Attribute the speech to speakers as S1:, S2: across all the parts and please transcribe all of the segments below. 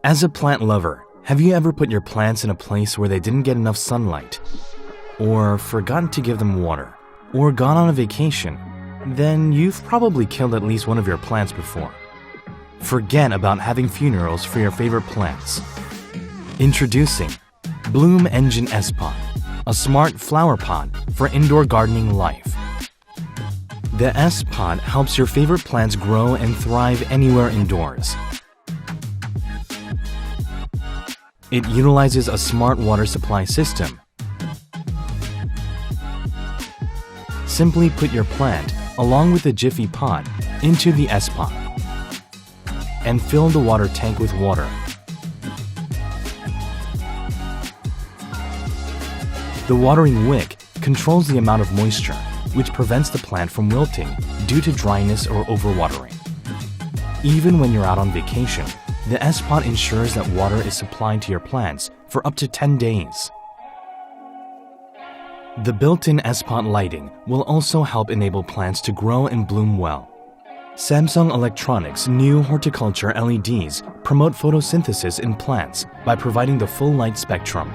S1: As a plant lover, have you ever put your plants in a place where they didn't get enough sunlight? Or forgotten to give them water? Or gone on a vacation? Then you've probably killed at least one of your plants before. Forget about having funerals for your favorite plants. Introducing Bloomengine s.pot, a smart flower pot for indoor gardening life. The s.pot helps your favorite plants grow and thrive anywhere indoors. It utilizes a smart water supply system. Simply put your plant, along with the Jiffy pot, into the s.pot and fill the water tank with water. The watering wick controls the amount of moisture, which prevents the plant from wilting due to dryness or overwatering. Even when you're out on vacation, the s.pot ensures that water is supplied to your plants for up to 10 days. The built-in s.pot lighting will also help enable plants to grow and bloom well. Samsung Electronics' new horticulture LEDs promote photosynthesis in plants by providing the full light spectrum.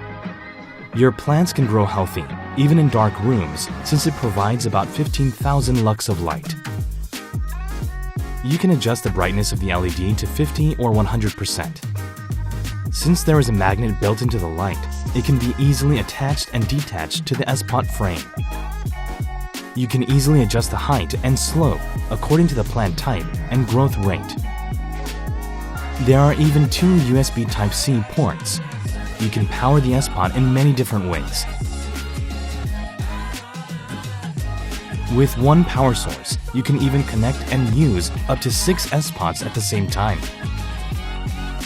S1: Your plants can grow healthy, even in dark rooms, since it provides about 15,000 lux of light. You can adjust the brightness of the LED to 50 or 100%. Since there is a magnet built into the light, it can be easily attached and detached to the s.pot frame. You can easily adjust the height and slope according to the plant type and growth rate. There are even 2 USB Type-C ports. You can power the s.pot in many different ways. With one power source, you can even connect and use up to 6 s.pots at the same time.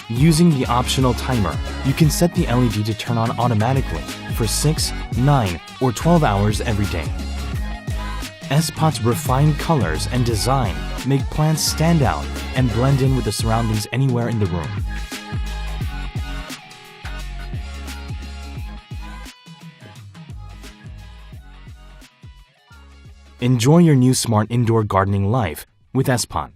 S1: Using the optional timer, you can set the LED to turn on automatically for 6, 9, or 12 hours every day. S.pot's refined colors and design make plants stand out and blend in with the surroundings anywhere in the room. Enjoy your new smart indoor gardening life with s.pot.